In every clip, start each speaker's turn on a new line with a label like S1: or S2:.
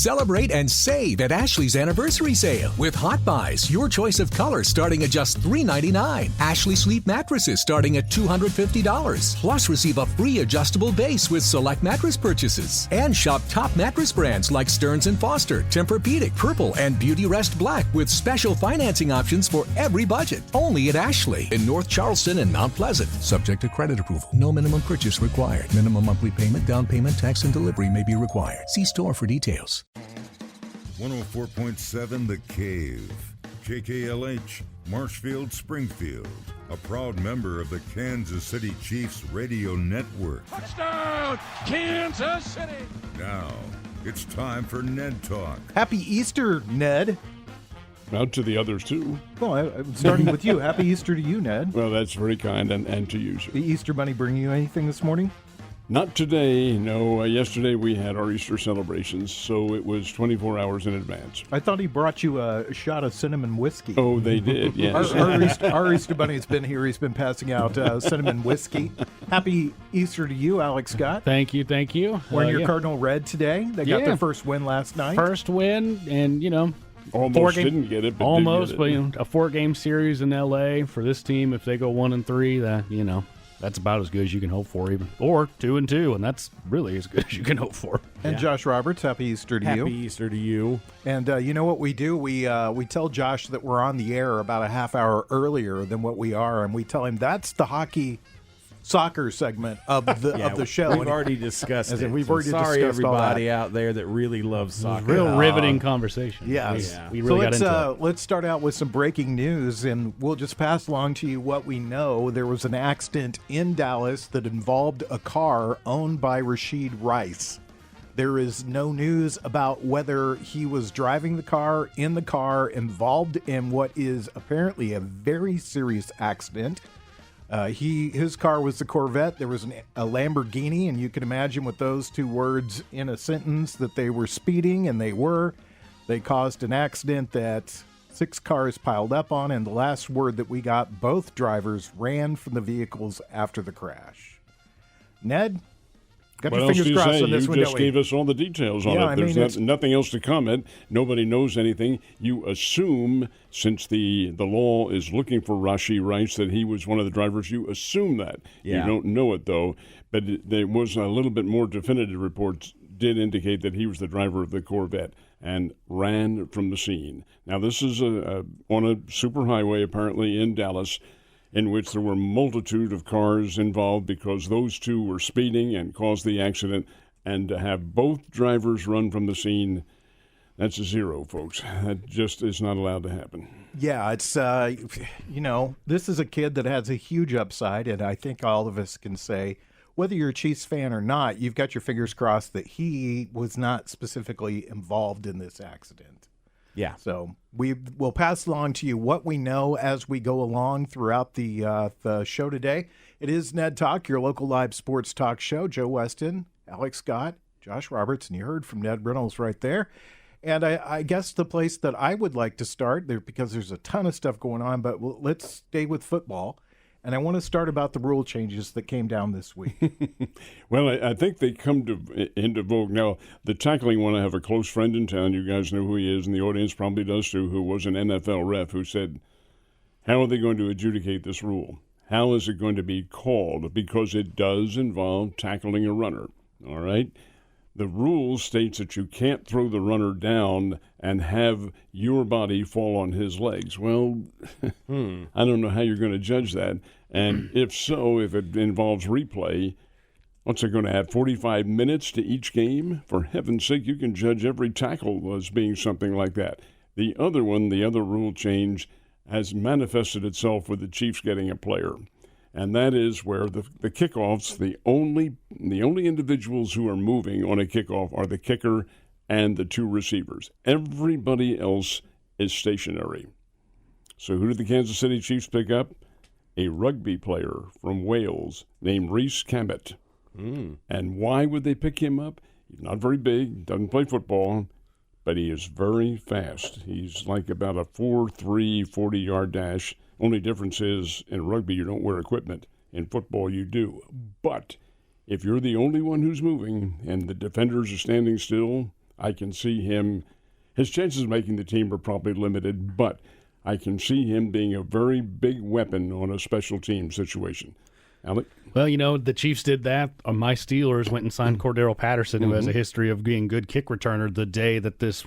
S1: Celebrate and save at Ashley's Anniversary Sale with Hot Buys, your choice of colors starting at just $3.99. Ashley Sleep mattresses starting at $250. Plus, receive a free adjustable base with select mattress purchases. And shop top mattress brands like Stearns & Foster, Tempur-Pedic, Purple, and Beauty Rest Black with special financing options for every budget. Only at Ashley in North Charleston and Mount Pleasant. Subject to credit approval. No minimum purchase required. Minimum monthly payment, down payment, tax, and delivery may be required. See store for details.
S2: 104.7 The Cave. KKLH, Marshfield, Springfield. A proud member of the Kansas City Chiefs radio network.
S3: Touchdown, Kansas City!
S2: Now, it's time for Ned Talk.
S4: Happy Easter, Ned.
S5: Out to the others, too.
S4: Well, I'm starting with you. Happy Easter to you, Ned.
S5: Well, that's very kind, and to you, sir.
S4: The Easter Bunny bring you anything this morning?
S5: Not today, no. Yesterday we had our Easter celebrations, so it was 24 hours in advance.
S4: I thought he brought you a shot of cinnamon whiskey.
S5: Oh, they did, yes.
S4: Our Easter Bunny's been here. He's been passing out cinnamon whiskey. Happy Easter to you, Alex Scott.
S6: Thank you.
S4: Wearing your Cardinal red today. They got their first win last night.
S6: First win, and,
S5: Almost didn't get it, but
S6: almost,
S5: did get it.
S6: But, a 4-game series in L.A. for this team. If they go 1-3, that, that's about as good as you can hope for, even. Or 2-2, and that's really as good as you can hope for.
S4: And Josh Roberts, happy Easter to you.
S7: Happy Easter to you.
S4: And you know what we do? We tell Josh that we're on the air about a half hour earlier than what we are, and we tell him that's the soccer segment of the show.
S7: We've already discussed it.
S4: We've already
S7: sorry,
S4: discussed
S7: everybody out there that really loves soccer.
S6: Real riveting conversation.
S4: Yes.
S6: Yeah. We really got into it.
S4: Let's start out with some breaking news, and we'll just pass along to you what we know. There was an accident in Dallas that involved a car owned by Rashid Rice. There is no news about whether he was driving the car, in the car, involved in what is apparently a very serious accident. His car was the Corvette. There was a Lamborghini, and you can imagine with those two words in a sentence that they were speeding, and they were. They caused an accident that 6 cars piled up on, and the last word that we got, both drivers ran from the vehicles after the crash. Ned? Got
S5: what
S4: your
S5: else
S4: fingers
S5: do you
S4: crossed
S5: say?
S4: on this
S5: You
S4: one,
S5: just
S4: don't we?
S5: gave us all the details on it. There's nothing else to comment. Nobody knows anything. You assume, since the law is looking for Rashid Rice, that he was one of the drivers. You assume that.
S7: Yeah.
S5: You don't know it, though. But there was a little bit more definitive reports did indicate that he was the driver of the Corvette and ran from the scene. Now, this is on a superhighway, apparently, in Dallas, in which there were a multitude of cars involved because those two were speeding and caused the accident. And to have both drivers run from the scene, that's a zero, folks. That just is not allowed to happen.
S4: Yeah, it's, this is a kid that has a huge upside, and I think all of us can say, whether you're a Chiefs fan or not, you've got your fingers crossed that he was not specifically involved in this accident.
S7: Yeah.
S4: So we'll pass along to you what we know as we go along throughout the show today. It is Ned Talk, your local live sports talk show. Joe Westen, Alex Scott, Josh Roberts, and you heard from Ned Reynolds right there. And I guess the place that I would like to start there, because there's a ton of stuff going on, but let's stay with football. And I want to start about the rule changes that came down this week.
S5: Well, I think they come into vogue. Now, the tackling one, I have a close friend in town. You guys know who he is, and the audience probably does too, who was an NFL ref, who said, how are they going to adjudicate this rule? How is it going to be called? Because it does involve tackling a runner, all right? The rule states that you can't throw the runner down and have your body fall on his legs. Well, I don't know how you're going to judge that. And if so, if it involves replay, what's it going to have, 45 minutes to each game? For heaven's sake, you can judge every tackle as being something like that. The other one, the other rule change, has manifested itself with the Chiefs getting a player. And that is where the kickoffs, the only individuals who are moving on a kickoff are the kicker and the 2 receivers. Everybody else is stationary. So who did the Kansas City Chiefs pick up? A rugby player from Wales named Rhys Cabot. And why would they pick him up? He's not very big, doesn't play football, but he is very fast. He's like about a 4.3 40-yard dash. Only difference is in rugby you don't wear equipment. In football you do. But if you're the only one who's moving and the defenders are standing still, I can see him. His chances of making the team are probably limited, but I can see him being a very big weapon on a special team situation. Alec?
S6: Well, the Chiefs did that. My Steelers went and signed Cordero Patterson, who has a history of being a good kick returner, the day that this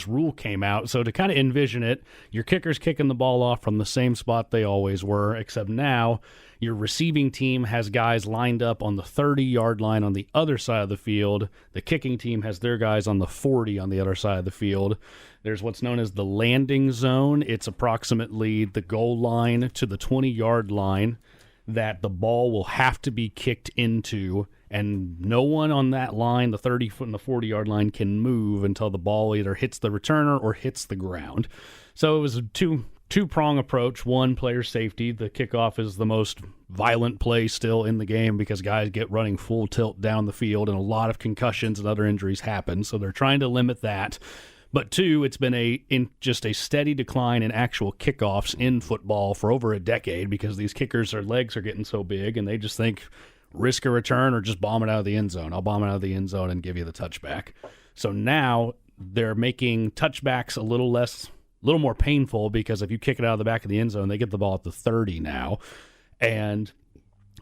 S6: rule came out. So to kind of envision it, your kicker's kicking the ball off from the same spot they always were, except now your receiving team has guys lined up on the 30-yard line on the other side of the field. The kicking team has their guys on the 40 on the other side of the field. There's what's known as the landing zone. It's approximately the goal line to the 20-yard line that the ball will have to be kicked into, and no one on that line, the 30-foot and the 40-yard line, can move until the ball either hits the returner or hits the ground. So it was a two-prong approach. One, player safety. The kickoff is the most violent play still in the game because guys get running full tilt down the field, and a lot of concussions and other injuries happen. So they're trying to limit that. But two, it's been just a steady decline in actual kickoffs in football for over a decade because these kickers, their legs are getting so big, and they just think risk a return or just bomb it out of the end zone. I'll bomb it out of the end zone and give you the touchback. So now they're making touchbacks a little more painful because if you kick it out of the back of the end zone, they get the ball at the 30 now. And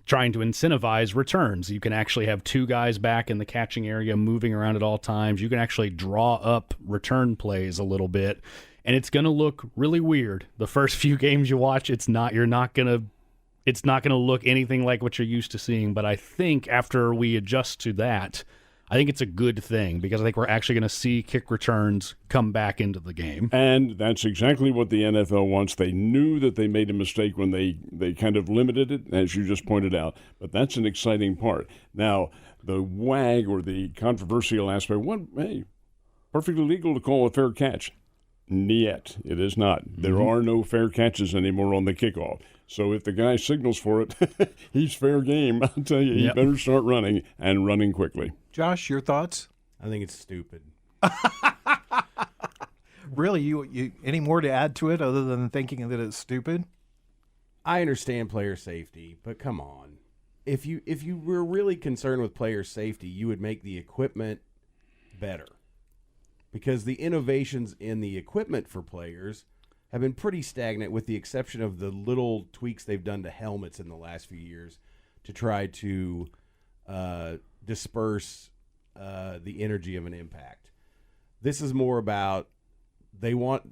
S6: trying to incentivize returns. You can actually have two guys back in the catching area moving around at all times. You can actually draw up return plays a little bit, and it's going to look really weird. The first few games you watch, it's not going to look anything like what you're used to seeing, but I think after we adjust to that, I think it's a good thing because I think we're actually going to see kick returns come back into the game.
S5: And that's exactly what the NFL wants. They knew that they made a mistake when they kind of limited it, as you just pointed out. But that's an exciting part. Now, the WAG or the controversial aspect, perfectly legal to call a fair catch. Yet, it is not. There are no fair catches anymore on the kickoff. So if the guy signals for it, he's fair game. I'll tell you, he better start running and running quickly.
S4: Josh, your thoughts?
S7: I think it's stupid.
S4: Really, you any more to add to it other than thinking that it's stupid?
S7: I understand player safety, but come on. If you were really concerned with player safety, you would make the equipment better. Because the innovations in the equipment for players have been pretty stagnant with the exception of the little tweaks they've done to helmets in the last few years to try to disperse the energy of an impact. This is more about they want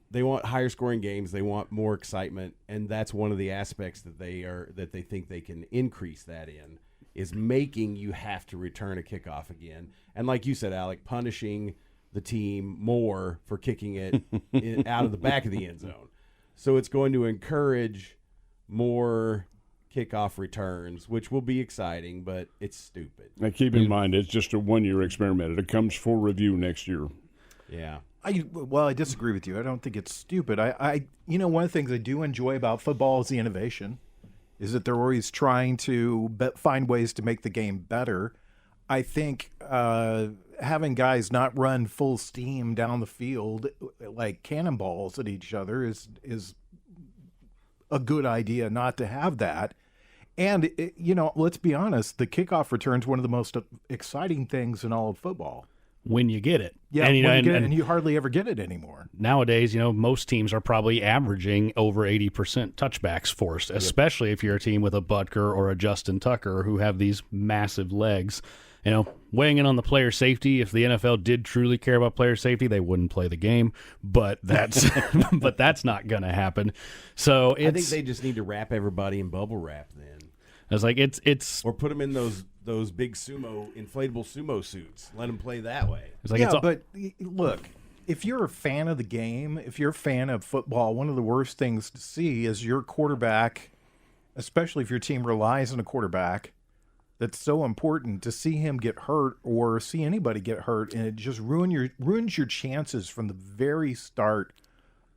S7: higher scoring games, they want more excitement, and that's one of the aspects that they think they can increase that in is making you have to return a kickoff again. And like you said, Alec, punishing the team more for kicking it out of the back of the end zone. So it's going to encourage more kickoff returns, which will be exciting, but it's stupid.
S5: Now keep in mind, it's just a one-year experiment. It comes for review next year.
S7: Yeah.
S4: I disagree with you. I don't think it's stupid. One of the things I do enjoy about football is the innovation, is that they're always trying to find ways to make the game better. I think having guys not run full steam down the field like cannonballs at each other is a good idea not to have that. And, let's be honest, the kickoff return is one of the most exciting things in all of football.
S6: When you get it.
S4: Yeah, and you hardly ever get it anymore.
S6: Nowadays, most teams are probably averaging over 80% touchbacks forced, especially if you're a team with a Butker or a Justin Tucker who have these massive legs. Weighing in on the player safety, if the NFL did truly care about player safety, they wouldn't play the game. But that's not going to happen. So
S7: I think they just need to wrap everybody in bubble wrap then.
S6: I was like, it's
S7: or put them in those big inflatable sumo suits. Let them play that way.
S6: It's like
S4: but look, if you're a fan of the game, if you're a fan of football, one of the worst things to see is your quarterback, especially if your team relies on a quarterback. That's so important to see him get hurt or see anybody get hurt, and it just ruins your chances from the very start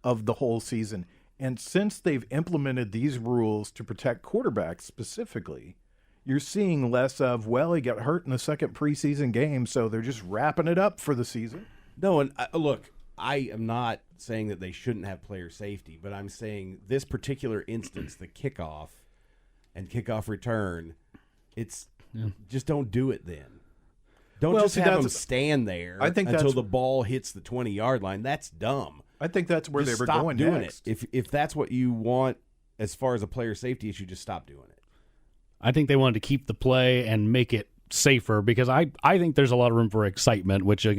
S4: of the whole season. And since they've implemented these rules to protect quarterbacks specifically, you're seeing less of, he got hurt in the second preseason game, so they're just wrapping it up for the season.
S7: No, and look, I am not saying that they shouldn't have player safety, but I'm saying this particular instance, the kickoff and kickoff return, just don't do it then. Don't
S4: Well,
S7: just
S4: see,
S7: have
S4: that's-
S7: them stand there
S4: I think
S7: until
S4: that's-
S7: the ball hits the 20-yard line. That's dumb.
S4: I think that's where
S7: Just
S4: they were
S7: stop
S4: going
S7: doing
S4: next.
S7: it. If that's what you want as far as a player safety issue, just stop doing it.
S6: I think they wanted to keep the play and make it safer because I think there's a lot of room for excitement, which that's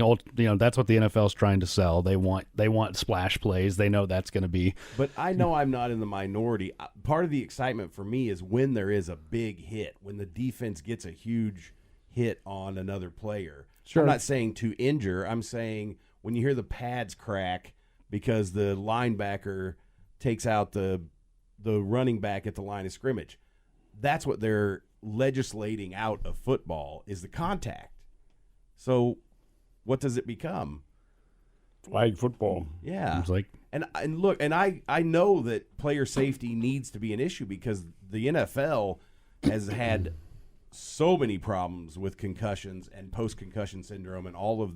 S6: what the NFL's trying to sell. They want splash plays. They know that's going to be.
S7: But I know I'm not in the minority. Part of the excitement for me is when there is a big hit, when the defense gets a huge hit on another player.
S6: Sure.
S7: I'm not saying to injure. I'm saying when you hear the pads crack because the linebacker takes out the running back at the line of scrimmage. That's what they're legislating out of football is the contact. So what does it become?
S5: Flag football.
S7: Yeah.
S6: It's like,
S7: And look, and I know that player safety needs to be an issue because the NFL has had so many problems with concussions and post-concussion syndrome and all of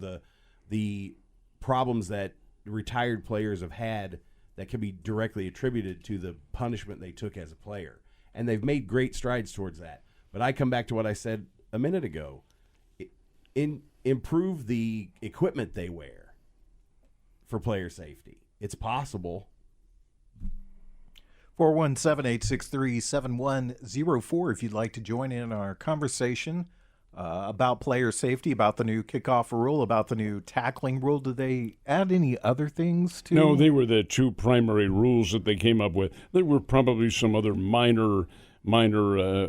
S7: the problems that retired players have had that can be directly attributed to the punishment they took as a player. And they've made great strides towards that. But I come back to what I said a minute ago. Improve the equipment they wear for player safety. It's possible.
S4: 417-863-7104 if you'd like to join in our conversation about player safety, about the new kickoff rule, about the new tackling rule. Did they add any other things to?
S5: No, they were the two primary rules that they came up with. There were probably some other minor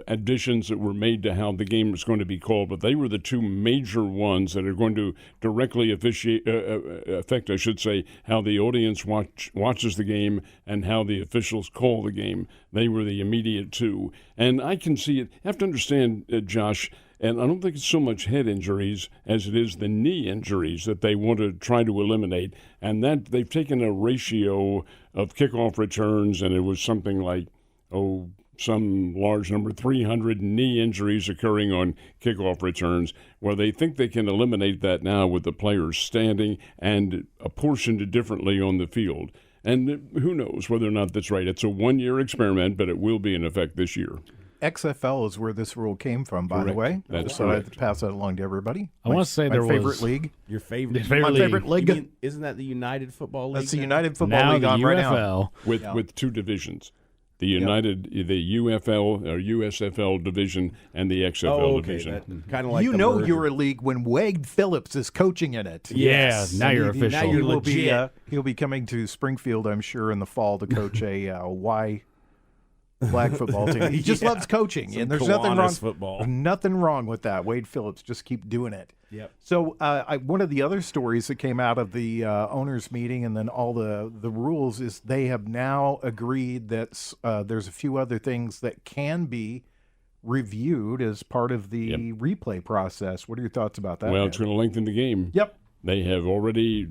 S5: additions that were made to how the game was going to be called, but they were the two major ones that are going to directly affect, I should say, how the audience watches the game and how the officials call the game. They were the immediate two. And I can see it. You have to understand, Josh, and I don't think it's so much head injuries as it is the knee injuries that they want to try to eliminate. And that they've taken a ratio of kickoff returns, and it was something like, some large number, 300 knee injuries occurring on kickoff returns, where they think they can eliminate that now with the players standing and apportioned differently on the field. And who knows whether or not that's right. It's a one-year experiment, but it will be in effect this year.
S4: XFL is where this rule came from, by the way.
S5: That's
S4: so
S5: correct.
S4: I'd pass that along to everybody.
S6: I want to say
S4: my
S6: there
S4: favorite
S6: was
S4: league.
S7: Your favorite
S4: My favorite league.
S7: You mean, isn't that the United Football League?
S4: That's the
S7: then?
S4: United Football
S6: now
S4: League
S6: the
S4: on
S6: UFL.
S4: right now.
S5: With two divisions. The the UFL or USFL division and the XFL division.
S7: Kind of like
S4: You
S7: the
S4: know
S7: merger.
S4: you're a league when Wade Phillips is coaching in it.
S7: Yes.
S6: Yeah, now you're
S7: And he-
S6: official.
S7: now you're
S4: He will be,
S7: legit.
S4: he'll be coming to Springfield, I'm sure, in the fall to coach a Y flag football team. He just loves coaching,
S7: Some
S4: and there's nothing
S7: Kiwanis
S4: wrong.
S7: football.
S4: Nothing wrong with that. Wade Phillips, just keep doing it.
S7: Yep.
S4: So one of the other stories that came out of the owners' meeting and then all the rules is they have now agreed that there's a few other things that can be reviewed as part of the replay process. What are your thoughts about that?
S5: Well,
S4: Ned?
S5: it's going to lengthen the game.
S4: Yep.
S5: They have already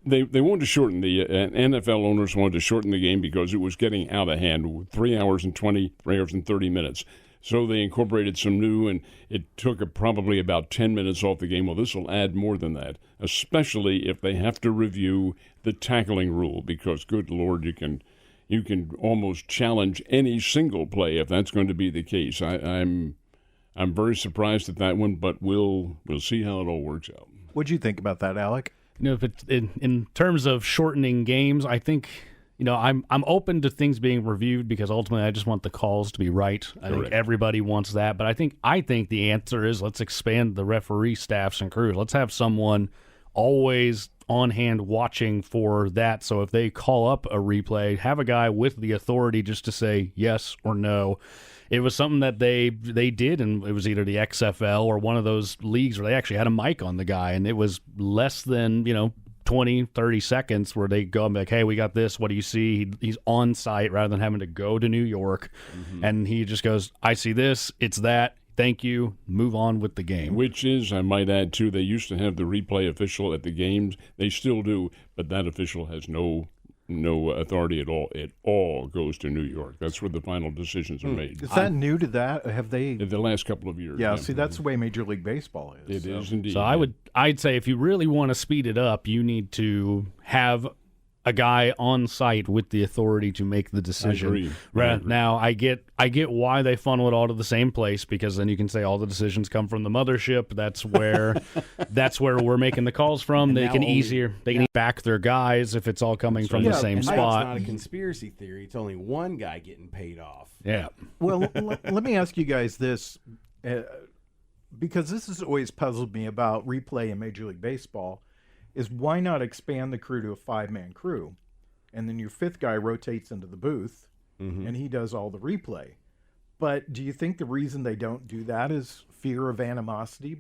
S5: they wanted to shorten the NFL owners wanted to shorten the game because it was getting out of hand. 3 hours and 30 minutes. So they incorporated some new, and it took probably about 10 minutes off the game. Well, this will add more than that, especially if they have to review the tackling rule, because, good Lord, you can almost challenge any single play if that's going to be the case. I'm very surprised at that one, but we'll see how it all works out.
S4: What'd you think about that, Alec?
S6: If it's in terms of shortening games, I think I'm open to things being reviewed because ultimately I just want the calls to be right. I think everybody wants that, but I think the answer is let's expand the referee staffs and crews. Let's have someone always on hand watching for that. So if they call up a replay, have a guy with the authority just to say yes or no. It was something that they did, and it was either the XFL or one of those leagues where they actually had a mic on the guy, and it was less than 20, 30 seconds where they go and be like, hey, we got this. What do you see? He's on site rather than having to go to New York. Mm-hmm. And he just goes, I see this. It's that. Thank you. Move on with the game.
S5: Which is, I might add, too, they used to have the replay official at the games. They still do, but that official has no authority at all. It all goes to New York. That's where the final decisions are made.
S4: Is that new to that? Have they?
S5: In the last couple of years.
S4: Yeah, see, that's the way Major League Baseball is.
S5: It is indeed.
S6: So I'd say if you really want to speed it up, you need to have a guy on site with the authority to make the decision.
S5: I agree.
S6: Now, I get why they funnel it all to the same place, because then you can say all the decisions come from the mothership. That's where we're making the calls from. They can back their guys if it's all coming from the same spot.
S7: It's not a conspiracy theory. It's only one guy getting paid off.
S6: Yeah.
S4: Well, let me ask you guys this, because this has always puzzled me about replay in Major League Baseball, is why not expand the crew to a 5-man crew? And then your 5th guy rotates into the booth, and he does all the replay. But do you think the reason they don't do that is fear of animosity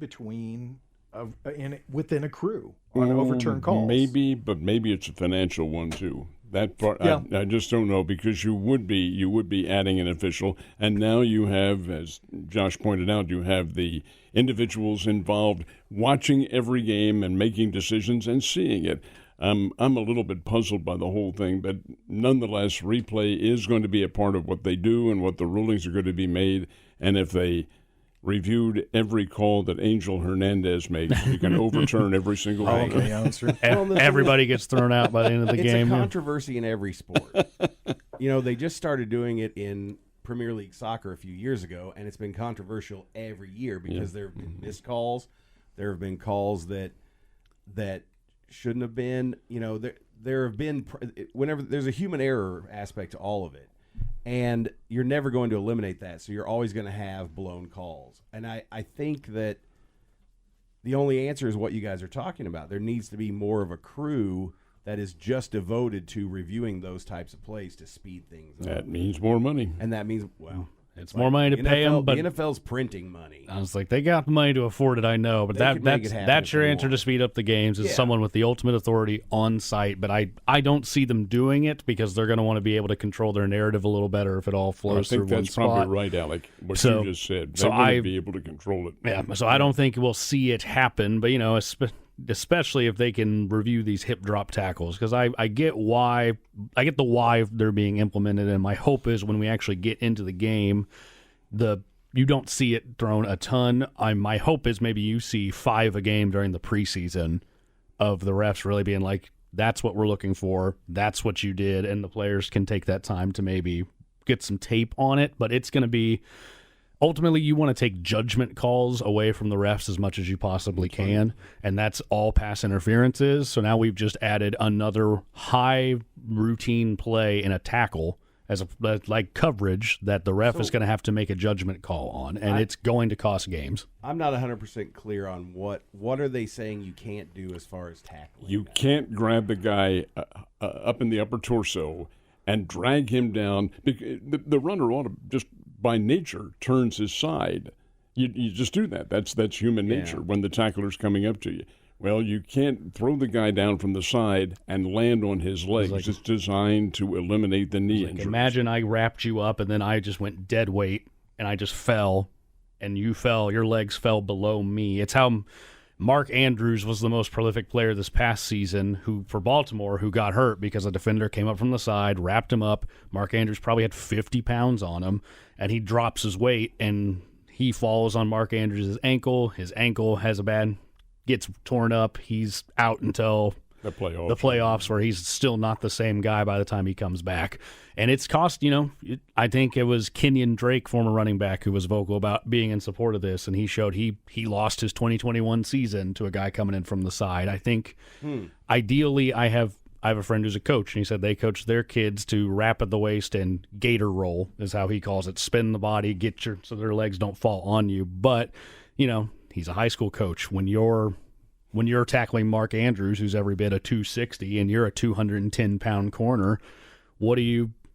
S4: within a crew on overturned calls?
S5: Maybe, but maybe it's a financial one too. That part,
S4: Yeah.
S5: I just don't know, because you would be adding an official, and now you have, as Josh pointed out, you have the individuals involved watching every game and making decisions and seeing it. I'm a little bit puzzled by the whole thing, but nonetheless, replay is going to be a part of what they do and what the rulings are going to be made. And if they reviewed every call that Angel Hernandez makes, you can overturn every single one.
S6: Everybody gets thrown out by the end of the game.
S7: It's a controversy in every sport. They just started doing it in Premier League soccer a few years ago, and it's been controversial every year because there have been missed calls. There have been calls that shouldn't have been. There have been, whenever there's a human error aspect to all of it, and you're never going to eliminate that, so you're always going to have blown calls. And I think that the only answer is what you guys are talking about. There needs to be more of a crew that is just devoted to reviewing those types of plays to speed things up.
S5: That means more money.
S7: And that means, well,
S6: it's more money to pay them, but
S7: the NFL's printing money.
S6: I was like, they got the money to afford it, I know, but that's your answer to speed up the games is someone with the ultimate authority on site. But I don't see them doing it because they're going to want to be able to control their narrative a little better if it all flows through one spot.
S5: I think that's probably right, Alec, what you just said. They're going to be able to control it.
S6: Yeah, so I don't think we'll see it happen, but, especially if they can review these hip drop tackles, because I get the why they're being implemented, and my hope is when we actually get into the game, you don't see it thrown a ton. My hope is maybe you see 5 a game during the preseason of the refs really being like, that's what we're looking for, that's what you did, and the players can take that time to maybe get some tape on it. But it's going to be, ultimately, you want to take judgment calls away from the refs as much as you possibly can, and that's all pass interferences. So now we've just added another high routine play in a tackle as like coverage that the ref is going to have to make a judgment call on, and it's going to cost games.
S7: I'm not 100% clear on what are they saying you can't do as far as tackling.
S5: You can't grab the guy up in the upper torso and drag him down. The runner ought to just by nature turns his side. You just do that. That's human nature when the tackler's coming up to you. Well, you can't throw the guy down from the side and land on his legs. It's designed to eliminate the knee injury.
S6: Imagine I wrapped you up and then I just went dead weight and I just fell and you fell. Your legs fell below me. It's how Mark Andrews was the most prolific player this past season for Baltimore who got hurt because a defender came up from the side, wrapped him up. Mark Andrews probably had 50 pounds on him, and he drops his weight and he falls on Mark Andrews' ankle. His ankle gets torn up. He's out until the playoffs where he's still not the same guy by the time he comes back. And it's cost, I think it was Kenyon Drake, former running back, who was vocal about being in support of this, and he showed he lost his 2021 season to a guy coming in from the side. I think ideally I have a friend who's a coach, and he said they coach their kids to wrap at the waist and gator roll is how he calls it. Spin the body, so their legs don't fall on you. But, he's a high school coach. When you're tackling Mark Andrews, who's every bit a 260, and you're a 210-pound corner,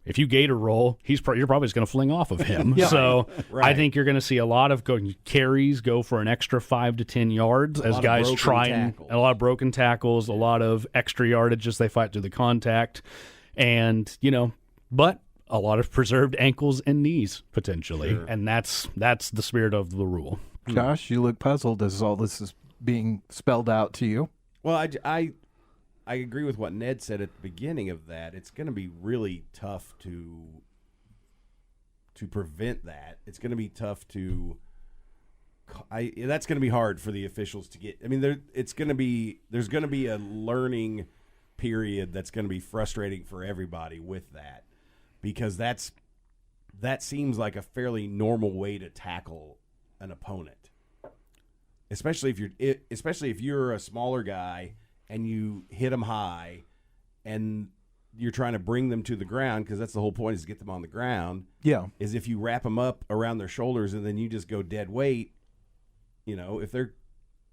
S6: if you gator roll, you're probably just going to fling off of him. So I think you're going to see a lot of carries go for an extra 5 to 10 yards as guys try and a lot of broken tackles, a lot of extra yardage as they fight through the contact, and but a lot of preserved ankles and knees potentially, and that's the spirit of the rule.
S4: Josh, you look puzzled as all this is being spelled out to you.
S7: Well, I agree with what Ned said at the beginning of that. It's going to be really tough to prevent that. It's going to be tough that's going to be hard for the officials to get. I mean, there's going to be a learning period that's going to be frustrating for everybody with that, because that seems like a fairly normal way to tackle an opponent, especially if you're a smaller guy and you hit them high and you're trying to bring them to the ground, because that's the whole point, is to get them on the ground.
S4: Yeah.
S7: Is if you wrap them up around their shoulders and then you just go dead weight, if they're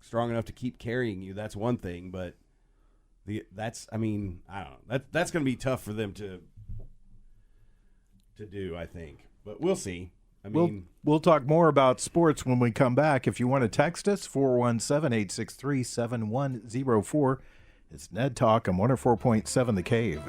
S7: strong enough to keep carrying you, that's one thing, but I don't know. That's going to be tough for them to do, I think. But we'll see.
S4: We'll talk more about sports when we come back. If you want to text us, 417-863-7104. It's Ned Talk on 104.7 The Cave.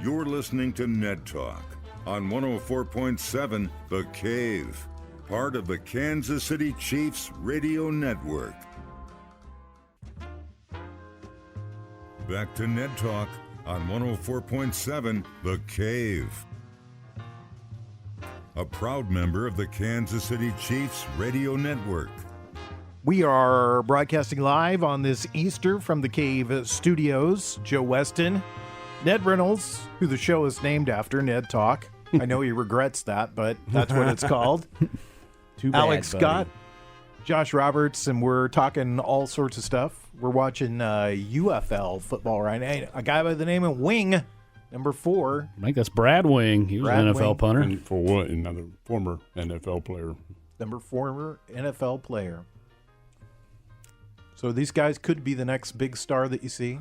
S2: You're listening to Ned Talk on 104.7 The Cave, part of the Kansas City Chiefs radio network. Back to Ned Talk on 104.7 The Cave, a proud member of the Kansas City Chiefs radio network.
S4: We are broadcasting live on this Easter from the Cave Studios. Joe Westen, Ned Reynolds, who the show is named after, Ned Talk. I know he regrets that, but that's what it's called.
S7: Too bad,
S4: Alex
S7: buddy.
S4: Scott, Josh Roberts, and we're talking all sorts of stuff. We're watching UFL football right now. A guy by the name of Wing, number 4.
S6: I think that's Brad Wing. He was an NFL
S4: Wing.
S6: punter.
S5: And for what? Another former NFL player.
S4: Former NFL player. So these guys could be the next big star that you see.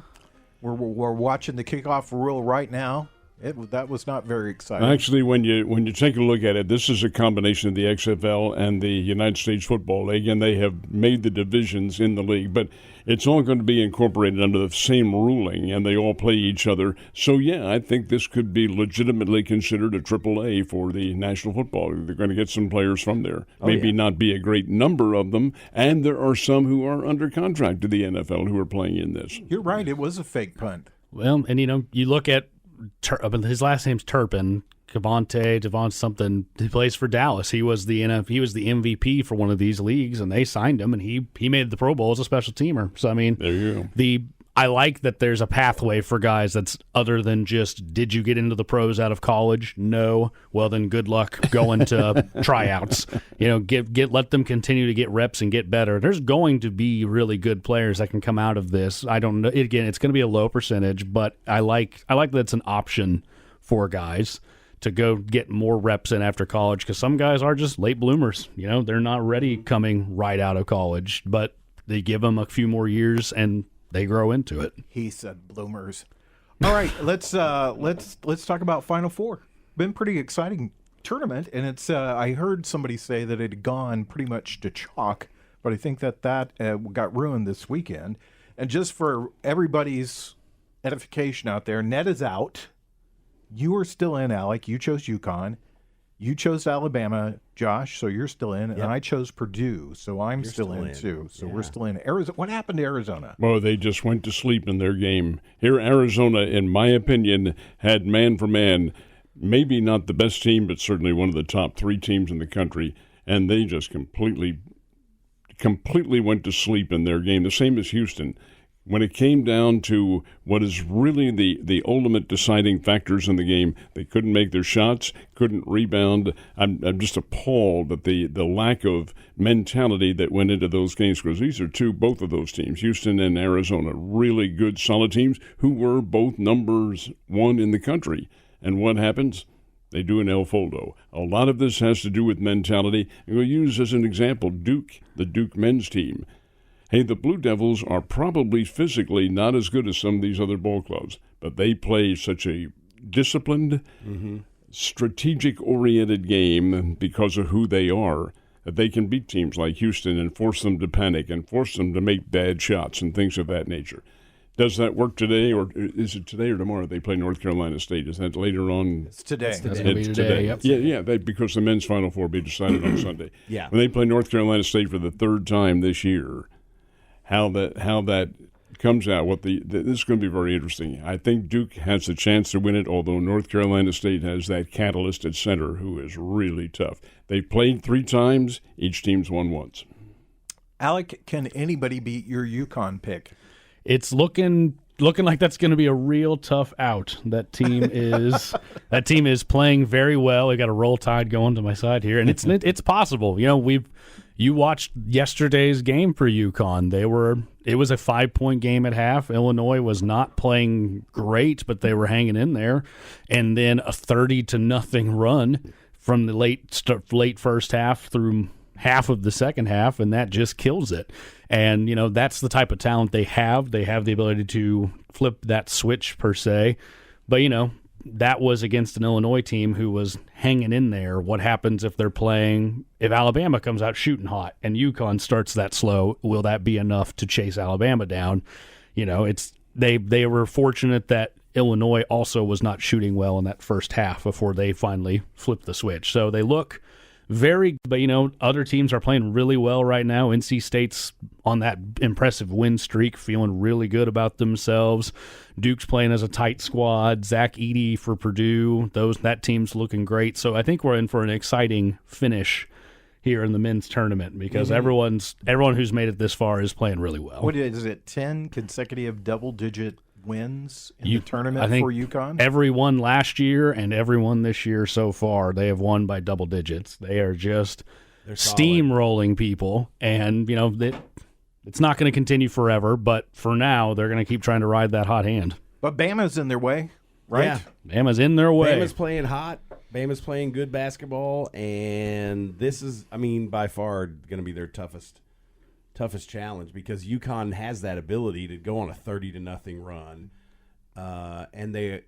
S4: We're watching the kickoff reel right now. That was not very exciting.
S5: Actually, when you take a look at it, this is a combination of the XFL and the United States Football League, and they have made the divisions in the league, but it's all going to be incorporated under the same ruling, and they all play each other. So, yeah, I think this could be legitimately considered a AAA for the National Football League. They're going to get some players from there. Maybe not be a great number of them, and there are some who are under contract to the NFL who are playing in this.
S4: You're right. It was a fake punt.
S6: Well, and you look at his last name's Turpin, Devon something. He plays for Dallas. He was the MVP for one of these leagues, and they signed him, and he made the Pro Bowl as a special teamer. So
S5: There you go.
S6: I like that there's a pathway for guys that's other than just, did you get into the pros out of college? No. Well, then good luck going to tryouts. Let them continue to get reps and get better. There's going to be really good players that can come out of this. I don't know. Again, it's going to be a low percentage, but I like that it's an option for guys to go get more reps in after college, because some guys are just late bloomers. They're not ready coming right out of college, but they give them a few more years and they grow into it.
S4: He said bloomers. All right, let's talk about Final Four. Been pretty exciting tournament, and it's I heard somebody say that it had gone pretty much to chalk, but I think that got ruined this weekend. And just for everybody's edification out there, Ned is out. You are still in, Alec. You chose UConn. You chose Alabama, Josh, so you're still in.
S7: Yep.
S4: And I chose Purdue, so I'm still in too. So we're still in. Arizona. What happened to Arizona?
S5: Well, they just went to sleep in their game. Here, Arizona, in my opinion, had man for man, maybe not the best team, but certainly one of the top 3 teams in the country, and they just completely went to sleep in their game. The same as Houston. When it came down to what is really the ultimate deciding factors in the game, they couldn't make their shots, couldn't rebound. I'm just appalled at the lack of mentality that went into those games, because these are both of those teams, Houston and Arizona, really good, solid teams who were both numbers 1 in the country. And what happens? They do an El Foldo. A lot of this has to do with mentality. We'll use as an example Duke, the Duke men's team. Hey, the Blue Devils are probably physically not as good as some of these other ball clubs, but they play such a disciplined, strategic-oriented game because of who they are, that they can beat teams like Houston and force them to panic and force them to make bad shots and things of that nature. Does that work today, or is it today or tomorrow they play North Carolina State? Is that later on?
S4: It's today.
S6: It's today. Yep.
S5: Yeah, because the men's Final Four will be decided on Sunday.
S7: Yeah.
S5: When they play North Carolina State for the 3rd time this year, how that comes out, this is going to be very interesting. I think Duke has a chance to win it, although North Carolina State has that catalyst at center who is really tough. They played 3 times. Each team's won once.
S4: Alec, can anybody beat your UConn pick?
S6: It's looking like that's going to be a real tough out. That team is playing very well. We got a roll tide going to my side here, and it's possible. You watched yesterday's game for UConn. It was a 5-point game at half. Illinois was not playing great, but they were hanging in there, and then a 30-0 run from the late first half through half of the second half, and that just kills it. And, that's the type of talent they have. They have the ability to flip that switch, per se. But, that was against an Illinois team who was hanging in there. What happens if Alabama comes out shooting hot and UConn starts that slow? Will that be enough to chase Alabama down? They were fortunate that Illinois also was not shooting well in that first half before they finally flipped the switch. So they look but other teams are playing really well right now. NC State's on that impressive win streak, feeling really good about themselves. Duke's playing as a tight squad. Zach Edey for Purdue, that team's looking great. So I think we're in for an exciting finish here in the men's tournament because everyone who's made it this far is playing really well.
S4: What is it? 10 consecutive double-digit wins in the tournament for UConn?
S6: Every one last year and every one this year so far, they have won by double digits. They are just steamrolling people, and it's not going to continue forever, but for now, they're going to keep trying to ride that hot hand.
S4: But Bama's in their way, right?
S7: Yeah.
S6: Bama's in their way.
S7: Bama's playing hot. Bama's playing good basketball, and this is, by far going to be their toughest challenge because UConn has that ability to go on a 30-0 run, and they're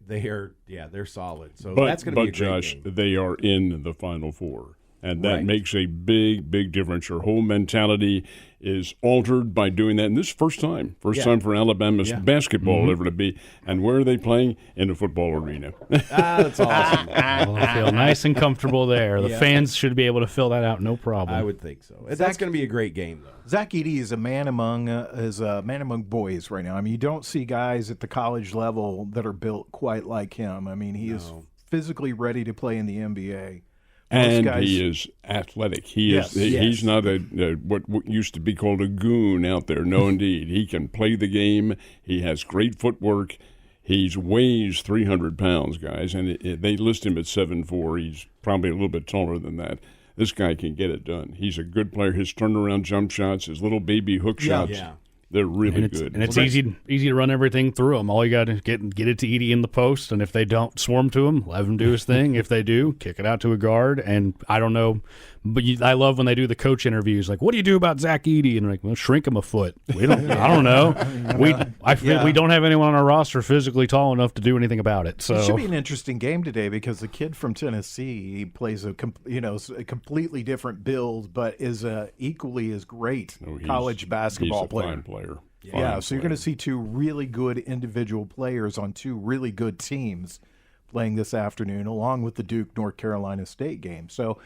S7: solid. So that's going to be a great
S5: Josh,
S7: game.
S5: They are in the Final Four, and that makes a big difference. Your whole mentality is altered by doing that. And this is first time for Alabama's basketball ever to be. And where are they playing? In a football arena.
S7: That's awesome.
S6: I feel nice and comfortable there. The fans should be able to fill that out, no problem.
S7: I would think so. That's going to be a great game, though.
S4: Zach Edey is a man among boys right now. You don't see guys at the college level that are built quite like him. He is physically ready to play in the NBA.
S5: And he is athletic. He's not what used to be called a goon out there. No, indeed. He can play the game. He has great footwork. He weighs 300 pounds, guys, and they list him at 7'4". He's probably a little bit taller than that. This guy can get it done. He's a good player. His turnaround jump shots, his little baby hook shots. They're really good.
S6: And it's easy to run everything through them. All you got to get it to Edey in the post, and if they don't swarm to him, let him do his thing. If they do, kick it out to a guard. And I don't know, but I love when they do the coach interviews. Like, what do you do about Zach Edey? And like, well, shrink him a foot. I don't know. We don't have anyone on our roster physically tall enough to do anything about it. So
S4: it should be an interesting game today because the kid from Tennessee plays a completely different build, but is equally as great college basketball player.
S5: Fine player.
S4: So you're going to see two really good individual players on two really good teams playing this afternoon, along with the Duke-North Carolina State game. So,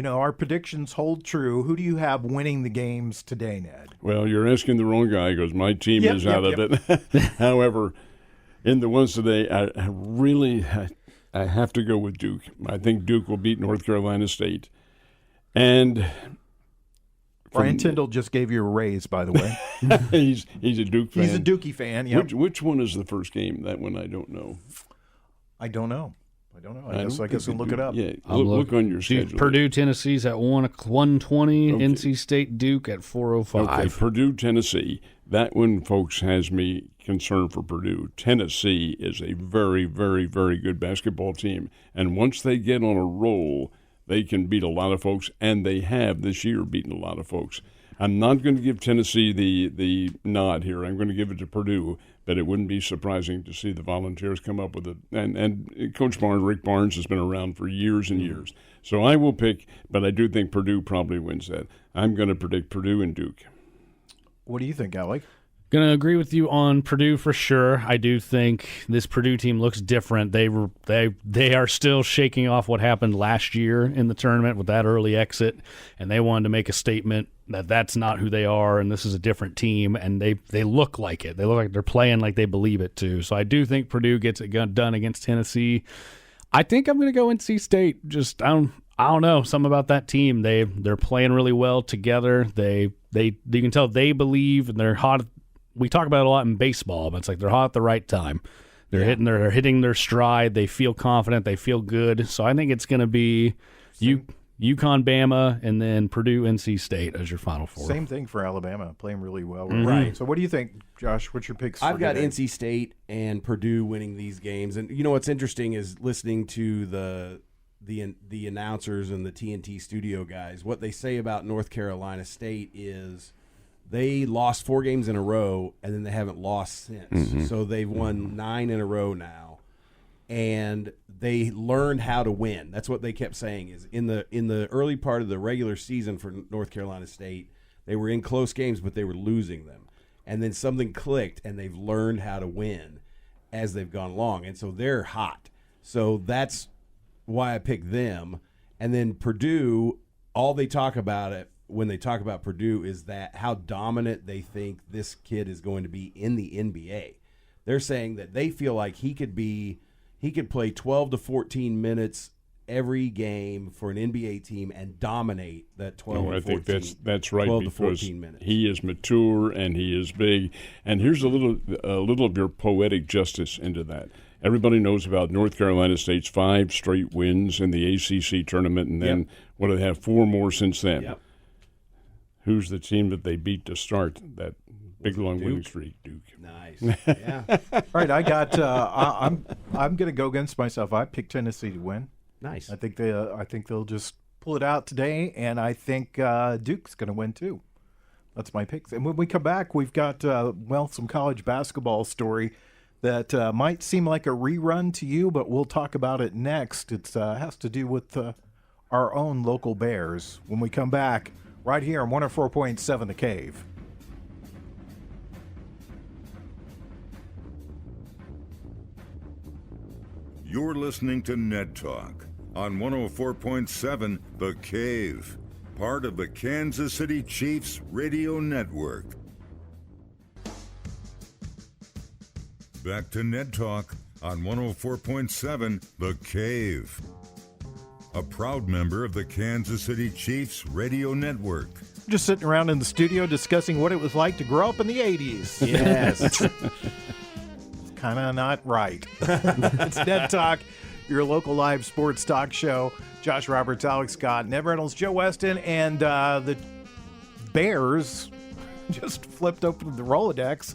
S4: our predictions hold true. Who do you have winning the games today, Ned?
S5: Well, you're asking the wrong guy because my team is out of it. However, in the ones today, I have to go with Duke. I think Duke will beat North Carolina State. And
S4: Brian Tyndall just gave you a raise, by the way.
S5: he's a Duke fan.
S4: He's a Dookie fan, yeah.
S5: Which one is the first game? That one I don't know.
S4: I guess we'll look it up.
S5: Yeah, look on your schedule.
S6: Purdue, Tennessee's at 1:20. Okay. NC State, Duke at 4:05.
S5: Okay, Purdue, Tennessee. That one, folks, has me concerned for Purdue. Tennessee is a very, very, very good basketball team. And once they get on a roll, they can beat a lot of folks, and they have this year beaten a lot of folks. I'm not going to give Tennessee the nod here. I'm going to give it to Purdue, but it wouldn't be surprising to see the Volunteers come up with it. And Coach Barnes, Rick Barnes, has been around for years and years. So I will pick, but I do think Purdue probably wins that. I'm going to predict Purdue and Duke.
S4: What do you think, Alec?
S6: Going to agree with you on Purdue for sure. I do think this Purdue team looks different. They are still shaking off what happened last year in the tournament with that early exit, and they wanted to make a statement that that's not who they are, and this is a different team, and they look like it. They look like they're playing like they believe it too. So I do think Purdue gets it done against Tennessee. I think I'm going to go NC State. Just I don't know, something about that team. They're playing really well together. You can tell they believe, and they're hot. We talk about it a lot in baseball, but it's like they're hot at the right time. They're hitting their stride. They feel confident. They feel good. So I think it's going to be UConn, Bama, and then Purdue, NC State as your Final Four.
S4: Same thing for Alabama, playing really well.
S6: Mm-hmm.
S4: Right. So what do you think, Josh? What's your picks?
S7: I've got NC State and Purdue winning these games. And you know what's interesting is listening to the announcers and the TNT studio guys. What they say about North Carolina State is they lost 4 games in a row, and then they haven't lost since. Mm-hmm. So they've won 9 in a row now, and they learned how to win. That's what they kept saying. Is in the early part of the regular season for North Carolina State, they were in close games, but they were losing them, and then something clicked, and they've learned how to win as they've gone along, and so they're hot. So that's why I picked them. And then Purdue, all they talk about it. When they talk about Purdue is that how dominant they think this kid is going to be in the NBA. They're saying that they feel like he could play 12 to 14 minutes every game for an NBA team and dominate that 12 to 14.
S5: I think that's right,
S7: 12 to
S5: because
S7: 14 minutes.
S5: He is mature and he is big. And here's a little of your poetic justice into that. Everybody knows about North Carolina State's 5 straight wins in the ACC tournament, and then what do they have, 4 more since then?
S7: Yep.
S5: Who's the team that they beat to start that big long winning streak? Duke.
S7: Nice. Yeah.
S4: All right, I got. I'm going to go against myself. I picked Tennessee to win.
S7: Nice.
S4: I think they'll just pull it out today, and I think Duke's going to win too. That's my picks. And when we come back, we've got some college basketball story that might seem like a rerun to you, but we'll talk about it next. It has to do with our own local Bears. When we come back. Right here on 104.7 The Cave.
S2: You're listening to Ned Talk on 104.7 The Cave, part of the Kansas City Chiefs radio network. Back to Ned Talk on 104.7 The Cave, a proud member of the Kansas City Chiefs radio network.
S4: Just sitting around in the studio discussing what it was like to grow up in the 80s.
S7: Yes.
S4: It's kind of not right. It's Ned Talk, your local live sports talk show. Josh Roberts, Alex Scott, Ned Reynolds, Joe Westen, and the Bears just flipped open the Rolodex.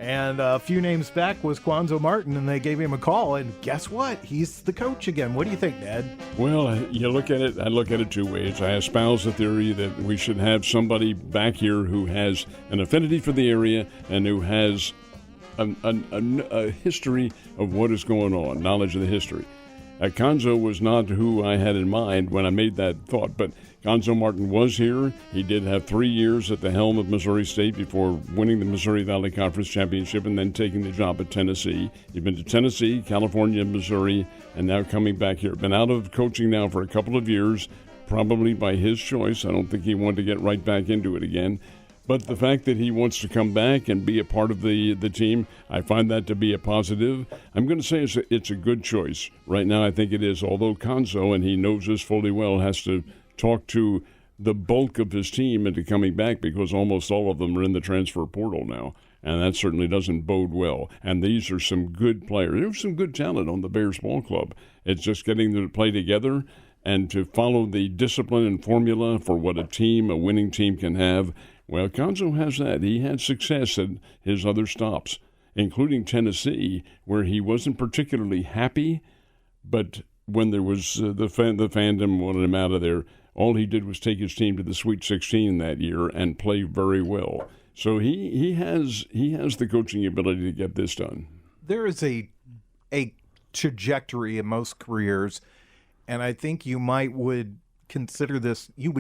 S4: And a few names back was Quanzo Martin, and they gave him a call. And guess what? He's the coach again. What do you think, Ned?
S5: Well, you look at it. I look at it 2 ways. I espouse the theory that we should have somebody back here who has an affinity for the area and who has a history of what is going on, knowledge of the history. Quanzo was not who I had in mind when I made that thought, but Quanzo Martin was here. He did have 3 years at the helm of Missouri State before winning the Missouri Valley Conference Championship and then taking the job at Tennessee. He's been to Tennessee, California, Missouri, and now coming back here. Been out of coaching now for a couple of years, probably by his choice. I don't think he wanted to get right back into it again. But the fact that he wants to come back and be a part of the team, I find that to be a positive. I'm going to say it's a good choice. Right now, I think it is, although Quanzo, and he knows this fully well, has to talk to the bulk of his team into coming back because almost all of them are in the transfer portal now. And that certainly doesn't bode well. And these are some good players. There's some good talent on the Bears ball club. It's just getting them to play together and to follow the discipline and formula for what a winning team can have. Well, Quanzo has that. He had success at his other stops, including Tennessee, where he wasn't particularly happy, but when there was the fandom wanted him out of there, all he did was take his team to the Sweet 16 that year and play very well. So he has the coaching ability to get this done.
S4: There is a trajectory in most careers, and I think you would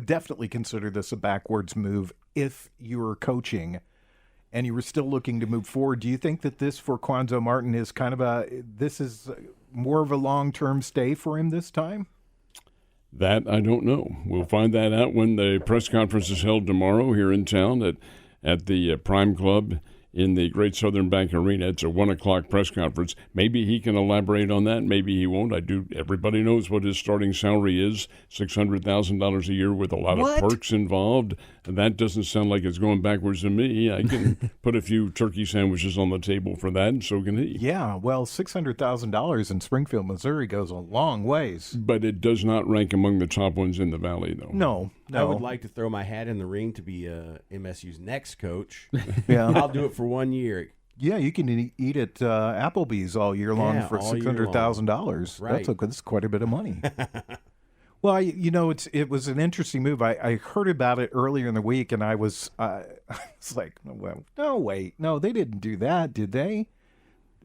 S4: definitely consider this a backwards move if you were coaching and you were still looking to move forward. Do you think that this for Cuonzo Martin is this is more of a long-term stay for him this time?
S5: That I don't know. We'll find that out when the press conference is held tomorrow here in town at the Prime Club in the Great Southern Bank Arena. It's a 1:00 press conference. Maybe he can elaborate on that. Maybe he won't. Everybody knows what his starting salary is, $600,000 a year with a lot of perks involved. That doesn't sound like it's going backwards to me. I can put a few turkey sandwiches on the table for that, and so can he.
S4: Yeah, well, $600,000 in Springfield, Missouri goes a long ways.
S5: But it does not rank among the top ones in the Valley, though.
S4: No.
S7: I would like to throw my hat in the ring to be MSU's next coach.
S4: Yeah.
S7: I'll do it for 1 year.
S4: Yeah, you can eat at Applebee's all year long for $600,000.
S7: Right.
S4: That's quite a bit of money. Well, it was an interesting move. I heard about it earlier in the week, and I was like, well, no, they didn't do that, did they?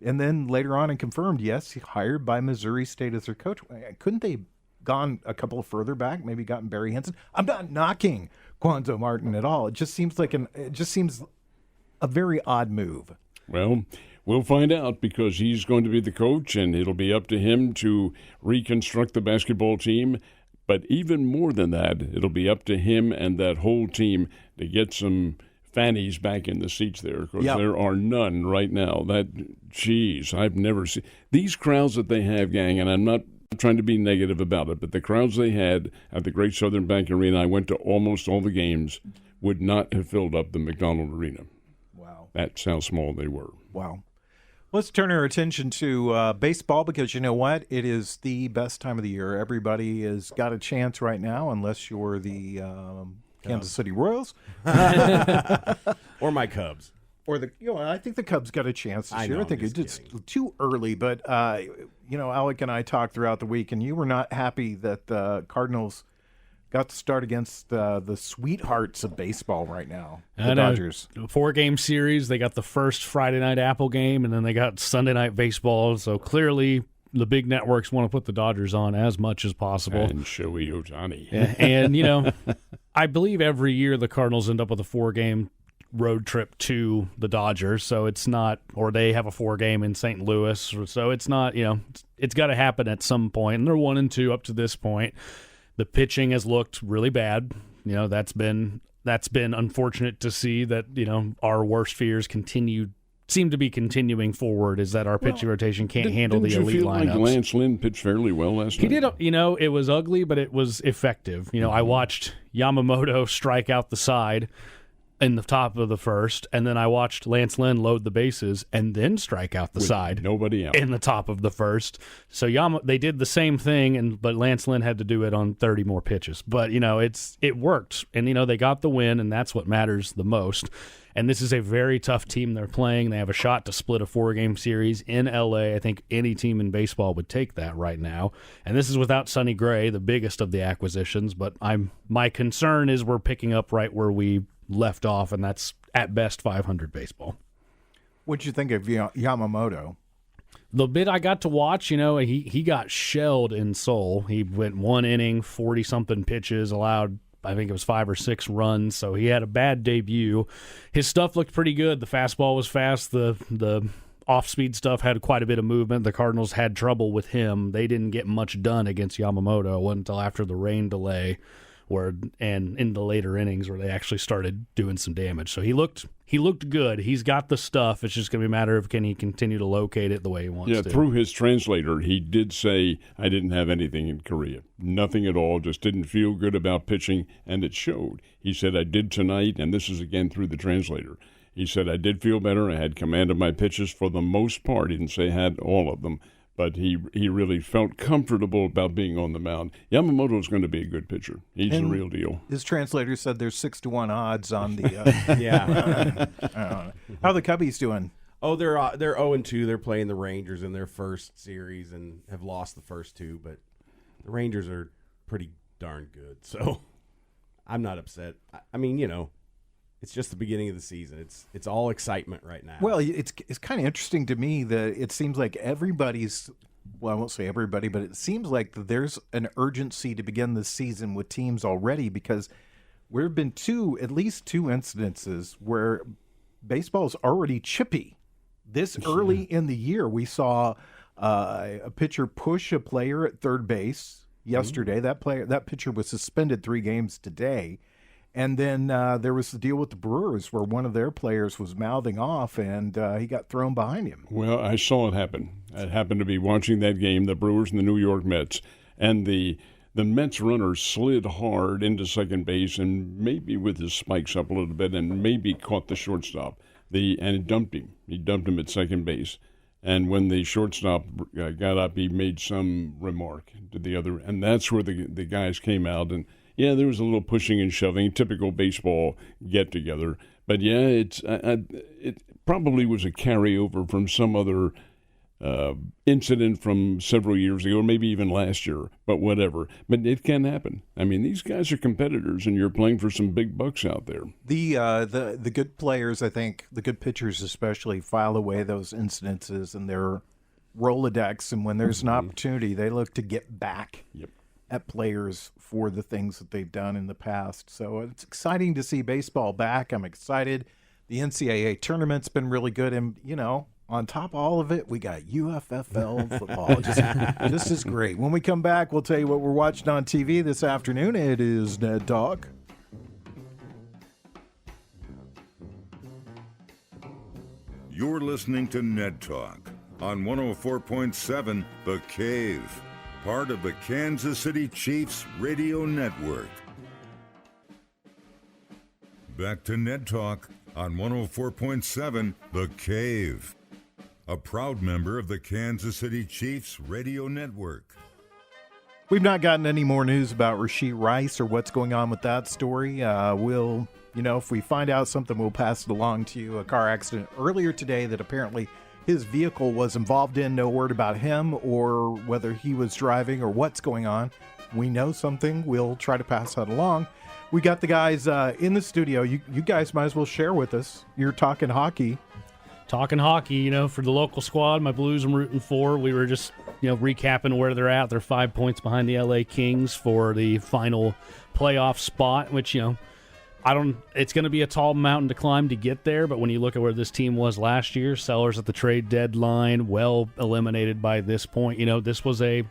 S4: And then later on, and confirmed, yes, hired by Missouri State as their coach. Couldn't they gone a couple further back? Maybe gotten Barry Hinson. I'm not knocking Cuonzo Martin at all. It just seems a very odd move.
S5: Well, we'll find out because he's going to be the coach, and it'll be up to him to reconstruct the basketball team. But even more than that, it'll be up to him and that whole team to get some fannies back in the seats there, because there are none right now. I've never seen these crowds that they have, gang, and I'm not trying to be negative about it, but the crowds they had at the Great Southern Bank Arena, I went to almost all the games, would not have filled up the McDonald Arena.
S4: Wow.
S5: That's how small they were.
S4: Wow. Let's turn our attention to baseball, because you know what? It is the best time of the year. Everybody has got a chance right now, unless you're the Kansas City Royals.
S7: Or my Cubs.
S4: Or I think the Cubs got a chance this year. I think it's too early, but Alec and I talked throughout the week, and you were not happy that the Cardinals got to start against the sweethearts of baseball right now, the Dodgers.
S6: 4-game series. They got the first Friday night Apple game, and then they got Sunday night baseball. So clearly, the big networks want to put the Dodgers on as much as possible.
S5: And Shohei Ohtani.
S6: And I believe every year the Cardinals end up with a 4-game road trip to the Dodgers, so it's not, or they have a 4-game in St. Louis, so it's not, it's got to happen at some point, and they're 1-2 up to this point. The pitching has looked really bad. That's been unfortunate to see that, our worst fears seem to be continuing forward, is that our pitching rotation can't handle the elite lineups.
S5: Like Lance Lynn pitched fairly well last night?
S6: He did, it was ugly, but it was effective. I watched Yamamoto strike out the side in the top of the first, and then I watched Lance Lynn load the bases and then strike out the side. Nobody out in the top of the first. So they did the same thing, but Lance Lynn had to do it on 30 more pitches. But it worked, and they got the win, and that's what matters the most. And this is a very tough team they're playing. They have a shot to split a 4-game series in LA. I think any team in baseball would take that right now. And this is without Sonny Gray, the biggest of the acquisitions. But my concern is we're picking up right where we left off, and that's at best 500 baseball.
S4: What'd you think of Yamamoto?
S6: The bit I got to watch, he got shelled in Seoul. He went 1 inning, 40-something pitches, allowed, I think it was 5 or 6 runs, so he had a bad debut. His stuff looked pretty good. The fastball was fast. The off-speed stuff had quite a bit of movement. The Cardinals had trouble with him. They didn't get much done against Yamamoto. It wasn't until after the rain delay and in the later innings where they actually started doing some damage. So he looked good. He's got the stuff. It's just going to be a matter of can he continue to locate it the way he wants to.
S5: Yeah, through his translator, he did say, I didn't have anything in Korea. Nothing at all. Just didn't feel good about pitching, and it showed. He said, I did tonight, and this is again through the translator. He said, I did feel better. I had command of my pitches for the most part. He didn't say I had all of them. But he really felt comfortable about being on the mound. Yamamoto is going to be a good pitcher. He's the real deal.
S4: His translator said there's 6-1 odds on the. Yeah. How are the Cubbies doing?
S7: Oh, they're 0-2. They're playing the Rangers in their first series and have lost the first 2. But the Rangers are pretty darn good, so I'm not upset. I mean, it's just the beginning of the season. It's all excitement right now.
S4: Well, it's kind of interesting to me that it seems like everybody's, well, I won't say everybody, but it seems like there's an urgency to begin the season with teams already, because there have been at least two incidences where baseball's already chippy. This early in the year, we saw a pitcher push a player at third base yesterday. That pitcher was suspended 3 games today. And then there was the deal with the Brewers where one of their players was mouthing off, and he got thrown behind him.
S5: Well, I saw it happen. I happened to be watching that game, the Brewers and the New York Mets, and the Mets runner slid hard into second base and maybe with his spikes up a little bit and maybe caught the shortstop. And it dumped him. He dumped him at second base. And when the shortstop got up, he made some remark to the other, and that's where the guys came out. And yeah, there was a little pushing and shoving, typical baseball get-together. But yeah, it probably was a carryover from some other incident from several years ago, or maybe even last year, but whatever. But it can happen. I mean, these guys are competitors, and you're playing for some big bucks out there.
S4: The good players, I think, the good pitchers especially, file away those incidences in their Rolodex, and when there's an opportunity, they look to get back at players for the things that they've done in the past. So it's exciting to see baseball back. I'm excited. The NCAA tournament's been really good, and, on top of all of it, we got UFFL football. Just as great. When we come back, we'll tell you what we're watching on TV this afternoon. It is Ned Talk.
S2: You're listening to Ned Talk on 104.7 The Cave, part of the Kansas City Chiefs radio network. Back to Ned Talk on 104.7 The Cave, a proud member of the Kansas City Chiefs radio network.
S4: We've not gotten any more news about Rashee Rice or what's going on with that story. We'll, if we find out something, we'll pass it along to you. A car accident earlier today that apparently his vehicle was involved in. No word about him or whether he was driving or what's going on. We know something. We'll try to pass that along. We got the guys in the studio. You guys might as well share with us. You're talking hockey.
S6: Talking hockey, for the local squad, my Blues I'm rooting for. We were just, recapping where they're at. They're 5 points behind the LA Kings for the final playoff spot, which, it's going to be a tall mountain to climb to get there, but when you look at where this team was last year, sellers at the trade deadline, well eliminated by this point, this was the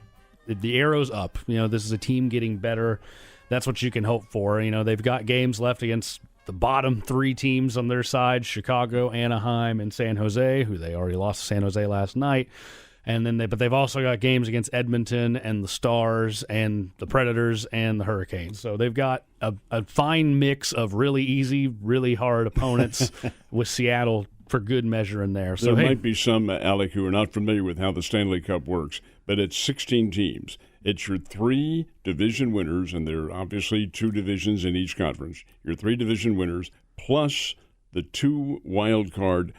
S6: arrow's up. This is a team getting better. That's what you can hope for. They've got games left against the bottom 3 teams on their side, Chicago, Anaheim, and San Jose, who they already lost to San Jose last night. And then but they've also got games against Edmonton and the Stars and the Predators and the Hurricanes. So they've got a fine mix of really easy, really hard opponents with Seattle for good measure in there. So
S5: there might be some, Alec, who are not familiar with how the Stanley Cup works, but it's 16 teams. It's your 3 division winners, and there are obviously 2 divisions in each conference. Your 3 division winners plus the 2 wild card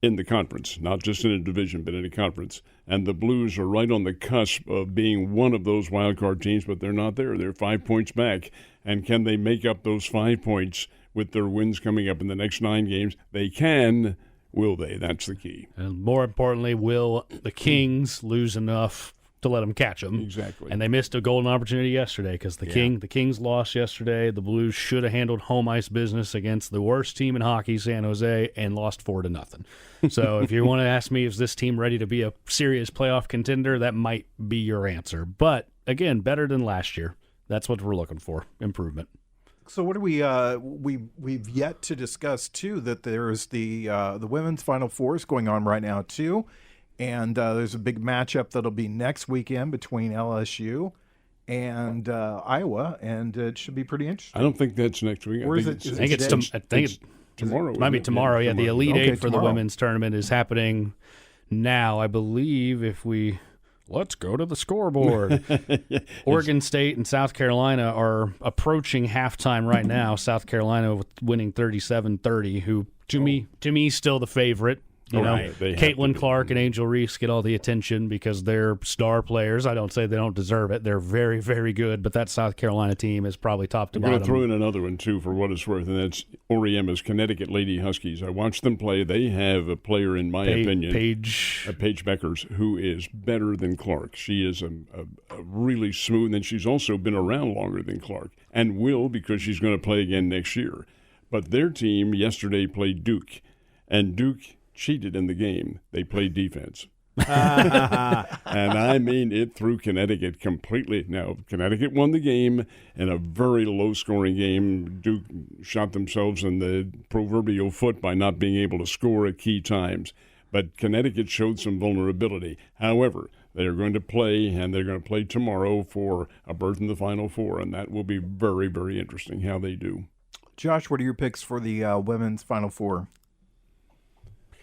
S5: in the conference, not just in a division, but in a conference. And the Blues are right on the cusp of being one of those wild card teams, but they're not there. They're 5 points back. And can they make up those 5 points with their wins coming up in the next 9 games? They can. Will they? That's the key.
S6: And more importantly, will the Kings lose enough to let them catch them?
S5: Exactly.
S6: And they missed a golden opportunity yesterday because the Kings lost yesterday. The Blues should have handled home ice business against the worst team in hockey, San Jose, and lost 4-0. So if you want to ask me, is this team ready to be a serious playoff contender, that might be your answer. But again, better than last year. That's what we're looking for, improvement.
S4: So what do we've yet to discuss too, that there's the women's Final Fours going on right now too. And there's a big matchup that'll be next weekend between LSU and Iowa, and it should be pretty interesting.
S5: I don't think that's next week.
S4: Or
S6: I think it's
S5: tomorrow.
S6: It might be tomorrow. Yeah, the Elite Eight for the women's tournament is happening now, I believe. Let's go to the scoreboard. Oregon State and South Carolina are approaching halftime right now. South Carolina winning 37-30, who to me still the favorite. Caitlin Clark and Angel Reese get all the attention because they're star players. I don't say they don't deserve it. They're very, very good, but that South Carolina team is probably top to bottom.
S5: I'm going to throw in another one, too, for what it's worth, and that's Oriema's Connecticut Lady Huskies. I watched them play. They have a player, in my opinion, Paige Beckers, who is better than Clark. She is a really smooth, and she's also been around longer than Clark, and will because she's going to play again next year. But their team yesterday played Duke. and Duke cheated in the game. They played defense. And I mean, it threw Connecticut completely. Now, Connecticut won the game in a very low-scoring game. Duke shot themselves in the proverbial foot by not being able to score at key times. But Connecticut showed some vulnerability. However, they're going to play, and they're going to play tomorrow for a berth in the Final Four, and that will be very, very interesting how they do.
S4: Josh, what are your picks for the women's Final Four?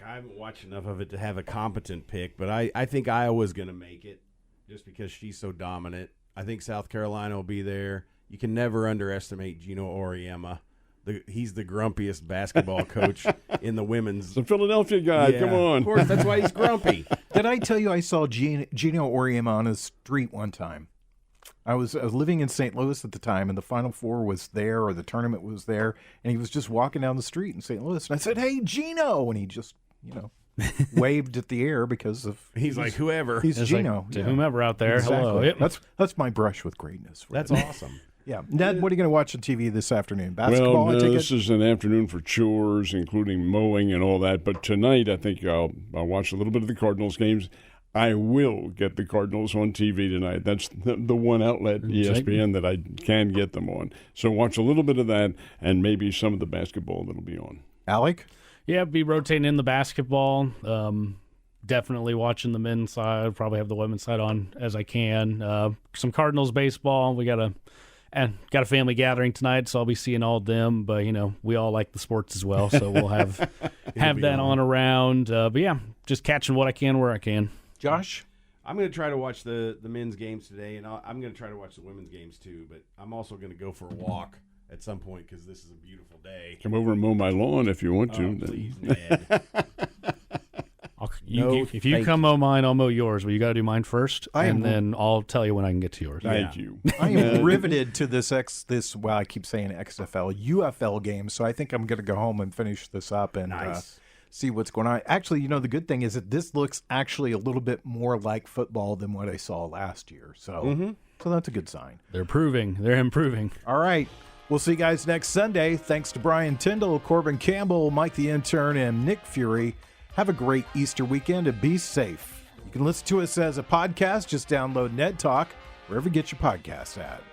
S7: I haven't watched enough of it to have a competent pick, but I think Iowa's going to make it just because she's so dominant. I think South Carolina will be there. You can never underestimate Gino Auriemma. He's the grumpiest basketball coach in the women's.
S5: The Philadelphia guy,
S7: Yeah,
S5: come on.
S7: Of course, that's why he's grumpy.
S4: Did I tell you I saw Gino Auriemma on the street one time? I was living in St. Louis at the time, and the Final Four was there, or the tournament was there, and he was just walking down the street in St. Louis, and I said, "Hey, Gino," and he just, waved at the air because of
S7: He's like, whoever.
S4: He's
S6: It's
S4: Gino.
S6: like, to whomever out there,
S4: Exactly.
S6: hello. Yep.
S4: That's my brush with greatness.
S7: That's awesome.
S4: Yeah, Ned, what are you going to watch on TV this afternoon? Basketball,
S5: Well,
S4: I take
S5: this
S4: it?
S5: is an afternoon for chores, including mowing and all that. But tonight, I think I'll watch a little bit of the Cardinals games. I will get the Cardinals on TV tonight. That's the one outlet, ESPN, that I can get them on. So watch a little bit of that and maybe some of the basketball that'll be on.
S4: Alec?
S6: Yeah, be rotating in the basketball. Definitely watching the men's side. Probably have the women's side on as I can. Some Cardinals baseball. We got a family gathering tonight, so I'll be seeing all of them. But we all like the sports as well, so we'll have that on around. But yeah, just catching what I can where I can.
S4: Josh?
S7: I'm going to try to watch the men's games today, and I'm going to try to watch the women's games too. But I'm also going to go for a walk at some point because this is a beautiful day.
S5: Come over and mow my lawn if you want to.
S7: Oh, please, Ned.
S6: If you come mow mine, I'll mow yours. But you got to do mine first, then I'll tell you when I can get to yours.
S5: Thank you.
S4: I am riveted to this I keep saying XFL, UFL game, so I think I'm going to go home and finish this up and see what's going on. Actually, the good thing is that this looks actually a little bit more like football than what I saw last year. So, so that's a good sign.
S6: They're improving.
S4: All right. We'll see you guys next Sunday. Thanks to Brian Tyndall, Corbin Campbell, Mike the Intern, and Nick Fury. Have a great Easter weekend and be safe. You can listen to us as a podcast. Just download Ned Talk wherever you get your podcasts at.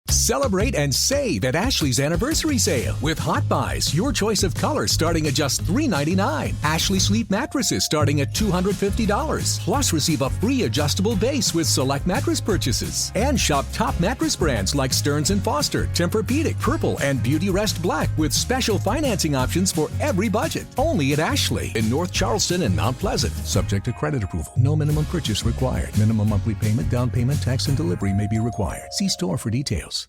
S1: Celebrate and save at Ashley's Anniversary Sale with Hot Buys. Your choice of colors starting at just $3.99. Ashley Sleep mattresses starting at $250. Plus, receive a free adjustable base with select mattress purchases. And shop top mattress brands like Stearns & Foster, Tempur-Pedic, Purple, and Beauty Rest Black with special financing options for every budget. Only at Ashley in North Charleston and Mount Pleasant. Subject to credit approval. No minimum purchase required. Minimum monthly payment, down payment, tax, and delivery may be required. See store for details.